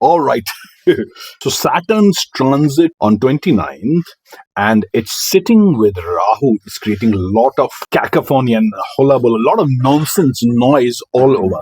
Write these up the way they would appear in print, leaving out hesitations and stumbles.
All right. So Saturn's transit on 29th, and it's sitting with Rahu. It's creating a lot of cacophony and hullabaloo, a lot of nonsense noise all over.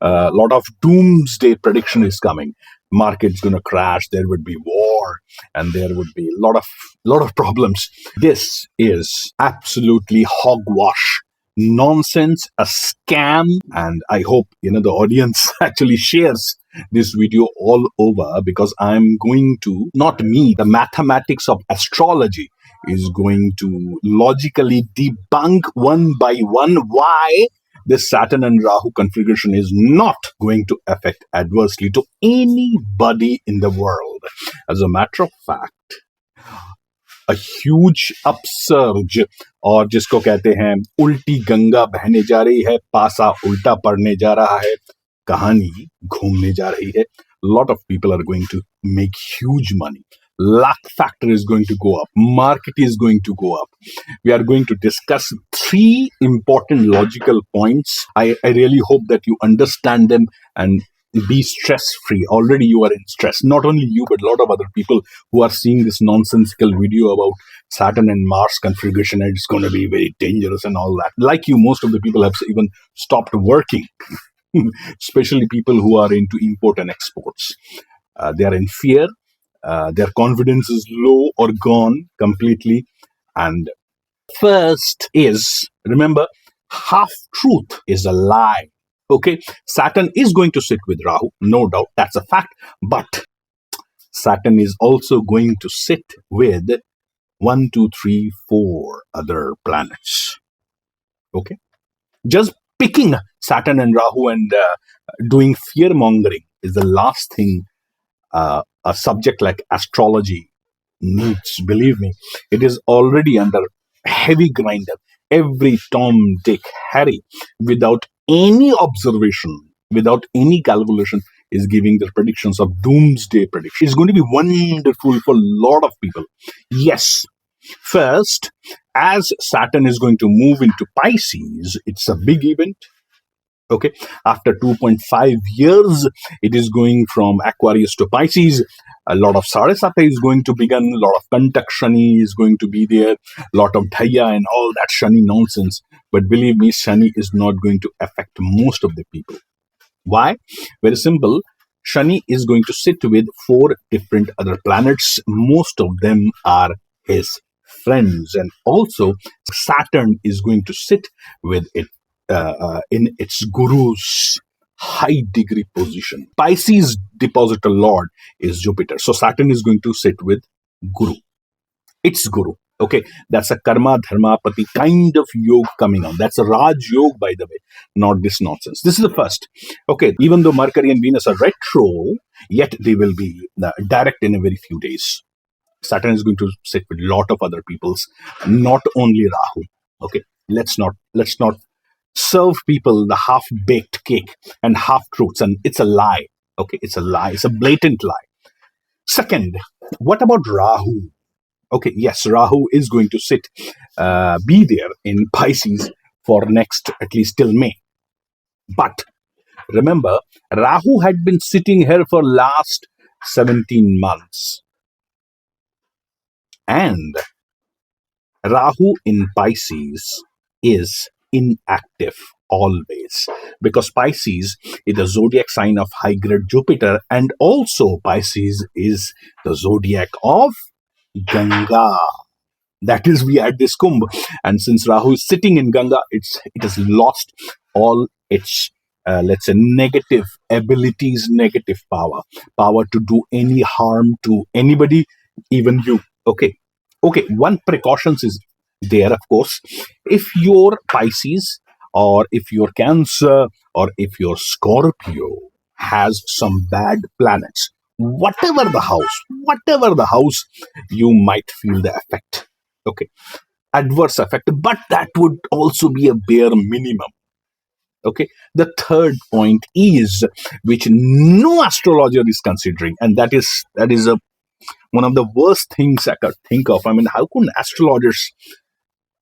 A lot of doomsday prediction is coming. Market's going to crash. There would be war, and there would be a lot of problems. This is absolutely hogwash. Nonsense, a scam, and I hope the audience actually shares this video all over, because I'm going to, not me, the mathematics of astrology is going to logically debunk one by one why this Saturn and Rahu configuration is not going to affect adversely to anybody in the world. As a matter of fact, a huge upsurge, और जिसको कहते हैं उल्टी गंगा बहने जा रही है, पासा उल्टा पड़ने जा रहा है, कहानी घूमने जा रही है. Lot of people are going to make huge money. Luck factor is going to go up. Market is going to go up. We are going to discuss 3 important logical points. I really hope that you understand them and be stress-free. Already you are in stress. Not only you, but a lot of other people who are seeing this nonsensical video about Saturn and Mars configuration, and it's going to be very dangerous and all that. Like you, most of the people have even stopped working, especially people who are into import and exports. They are in fear. Their confidence is low or gone completely. And first is, remember, half truth is a lie. Okay, Saturn is going to sit with Rahu, no doubt, that's a fact. But Saturn is also going to sit with 1, 2, 3, 4 other planets. Okay, just picking Saturn and Rahu and doing fear-mongering is the last thing a subject like astrology needs. Believe me, it is already under heavy grinder. Every Tom, Dick, Harry, without any observation, without any calculation, is giving their predictions of doomsday prediction. It's going to be wonderful for a lot of people. Yes, first, as Saturn is going to move into Pisces, it's a big event. Okay, after 2.5 years, it is going from Aquarius to Pisces. A lot of Sarasata is going to begin. A lot of Kantak Shani is going to be there. A lot of Dhaya and all that Shani nonsense. But believe me, Shani is not going to affect most of the people. Why? Very simple. Shani is going to sit with 4 different other planets. Most of them are his friends. And also, Saturn is going to sit with it. In its guru's high degree position. Pisces depositor lord is Jupiter. So Saturn is going to sit with Guru. Its Guru. Okay, that's a karma dharma pati kind of yoga coming on. That's a Raj yoga, by the way, not this nonsense. This is the first. Okay, even though Mercury and Venus are retro, yet they will be direct in a very few days. Saturn is going to sit with a lot of other peoples, not only Rahu. Okay, let's not serve people the half-baked cake and half-truths, and it's a lie. Okay, it's a lie. It's a blatant lie. Second, what about Rahu? Okay, yes, Rahu is going to be there in Pisces for next, at least till May. But remember, Rahu had been sitting here for last 17 months. And Rahu in Pisces is inactive always, because Pisces is the zodiac sign of high grade Jupiter, and also Pisces is the zodiac of Ganga. That is, we had this Kumbh, and since Rahu is sitting in Ganga, it has lost all its let's say negative abilities, negative power to do any harm to anybody, even you. Okay, one precautions is there, of course. If your Pisces, or if your Cancer, or if your Scorpio has some bad planets, whatever the house, you might feel the effect. Okay, adverse effect, but that would also be a bare minimum. Okay, the third point is, which no astrologer is considering, and that is one of the worst things I could think of. I mean, how could astrologers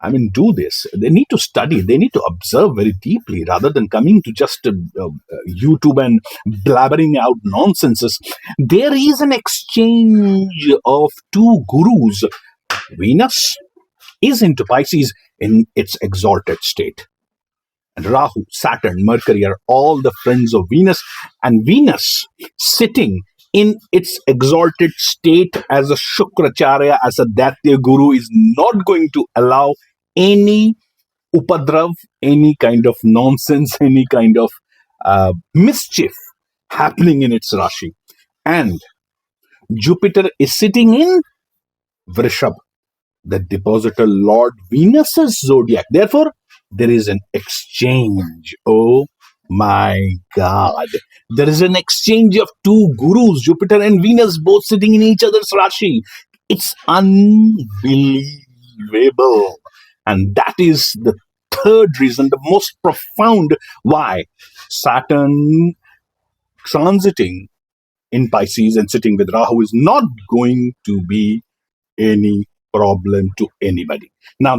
I mean, do this. They need to study. They need to observe very deeply rather than coming to just YouTube and blabbering out nonsenses. There is an exchange of two gurus. Venus is into Pisces in its exalted state. And Rahu, Saturn, Mercury are all the friends of Venus. And Venus sitting in its exalted state as a Shukracharya, as a Daitya Guru, is not going to allow any upadrav, any kind of nonsense, any kind of mischief happening in its Rashi. And Jupiter is sitting in Vrishab, the depositor Lord Venus's zodiac. Therefore, there is an exchange. Oh my God. There is an exchange of two gurus, Jupiter and Venus, both sitting in each other's Rashi. It's unbelievable. And that is the third reason, the most profound why Saturn transiting in Pisces and sitting with Rahu is not going to be any problem to anybody. Now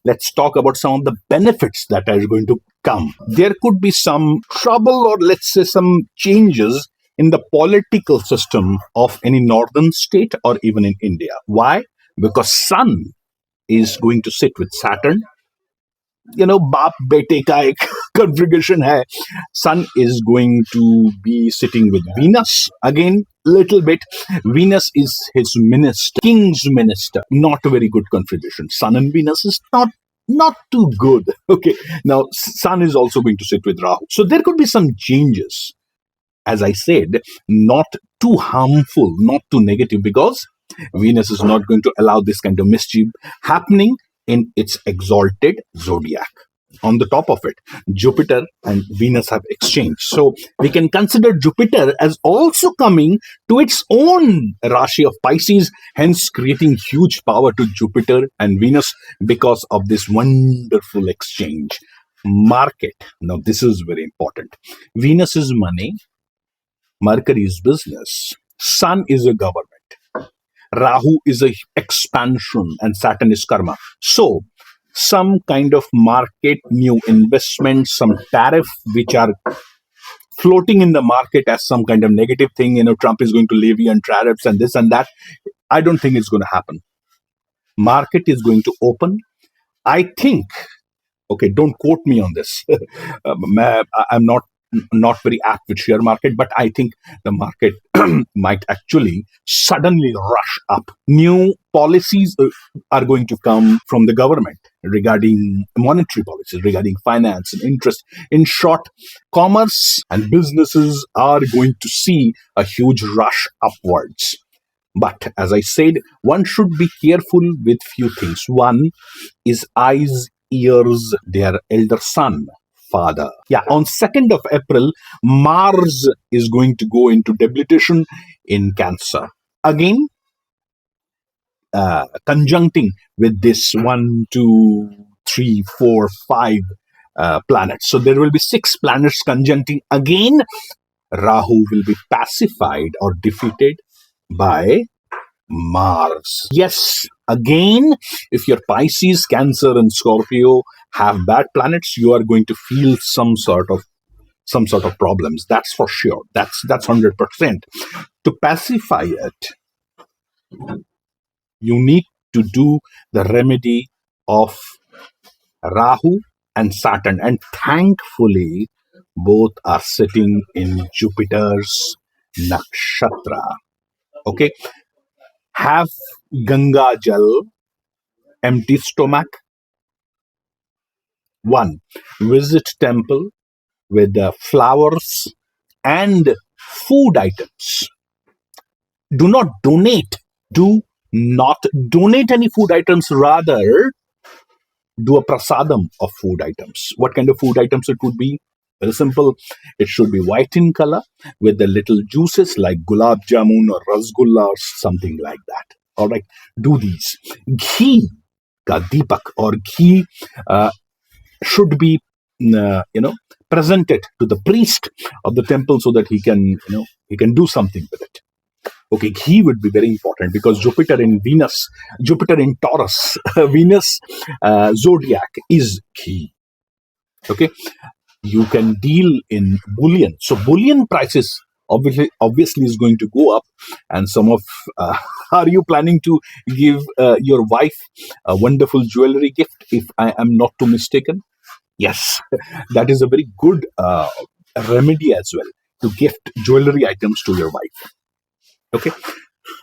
let's talk about some of the benefits that are going to come. There could be some trouble, or let's say some changes in the political system of any northern state or even in India. Why? Because Sun is going to sit with Saturn. बाप बेटे का एक configuration hai. Sun is going to be sitting with Venus again. Little bit. Venus is his minister, king's minister. Not a very good configuration. Sun and Venus is not too good. Okay. Now Sun is also going to sit with Rahu. So there could be some changes. As I said, not too harmful, not too negative, because Venus is not going to allow this kind of mischief happening in its exalted zodiac. On the top of it, Jupiter and Venus have exchanged. So we can consider Jupiter as also coming to its own Rashi of Pisces, hence creating huge power to Jupiter and Venus because of this wonderful exchange. Market. Now, this is very important. Venus is money, Mercury is business, Sun is a government, Rahu is a expansion, and Saturn is karma. So, some kind of market, new investment, some tariff which are floating in the market as some kind of negative thing. Trump is going to levy on tariffs and this and that. I don't think it's going to happen. Market is going to open. I think, okay, don't quote me on this. I'm not very apt with share market, but I think the market might actually suddenly rush up. New policies are going to come from the government regarding monetary policies, regarding finance and interest. In short, commerce and businesses are going to see a huge rush upwards. But as I said, one should be careful with few things. One is eyes, ears, their elder son, father. Yeah, on 2nd of April, Mars is going to go into debilitation in Cancer. Again, conjuncting with this 1, 2, 3, 4, 5 planets. So there will be 6 planets conjuncting again. Rahu will be pacified or defeated by Mars. Yes, again, if your Pisces, Cancer, and Scorpio have bad planets, you are going to feel some sort of problems. That's for sure. That's 100%. To pacify it, you need to do the remedy of Rahu and Saturn, and thankfully, both are sitting in Jupiter's nakshatra. Okay. Have Ganga Jal, empty stomach. 1. Visit temple with flowers and food items. Do not donate. Do not donate any food items. Rather, do a prasadam of food items. What kind of food items it would be? Very simple. It should be white in color with the little juices like gulab jamun or rasgulla or something like that. All right. Do these. Ghee ka deepak or ghee should be presented to the priest of the temple so that he can do something with it. Okay, ghee would be very important because Jupiter in Venus, Jupiter in Taurus, Venus zodiac is ghee. Okay, you can deal in bullion. So bullion prices obviously is going to go up, and some of are you planning to give your wife a wonderful jewelry gift? If I am not too mistaken, yes, that is a very good remedy as well, to gift jewelry items to your wife. Okay,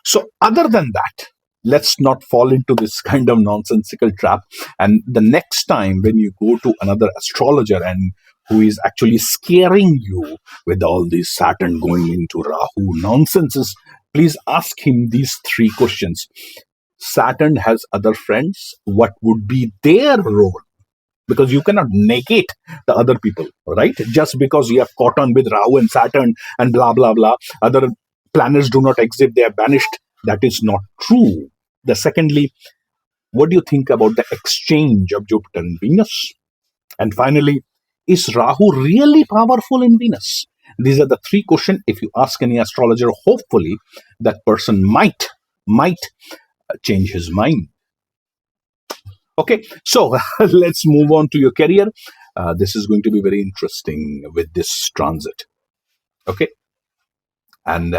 so, other than that, let's not fall into this kind of nonsensical trap. And the next time when you go to another astrologer and who is actually scaring you with all this Saturn going into Rahu nonsenses, please ask him these three questions. Saturn has other friends. What would be their role? Because you cannot negate the other people, right? Just because you have caught on with Rahu and Saturn and blah blah blah, other planets do not exist, they are banished. That is not true. The secondly, what do you think about the exchange of Jupiter and Venus? And finally, is Rahu really powerful in Venus? These are the three questions. If you ask any astrologer, hopefully that person might change his mind. Okay, so let's move on to your career. This is going to be very interesting with this transit. Okay, and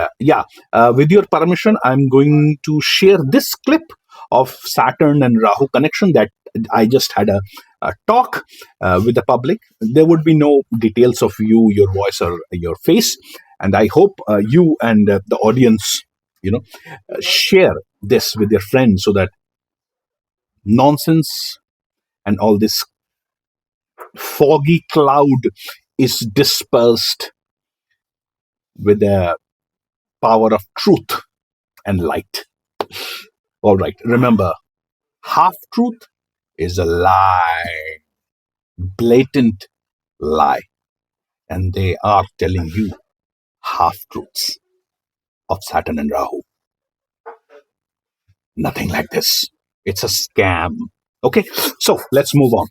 with your permission, I'm going to share this clip of Saturn and Rahu connection that I just had a talk with the public. There would be no details of you, your voice, or your face, and I hope you and the audience, share this with your friends so that nonsense and all this foggy cloud is dispersed with the power of truth and light. All right, remember, half truth is a lie, blatant lie, and they are telling you half truths of Saturn and Rahu. Nothing like this. It's a scam. Okay, so let's move on.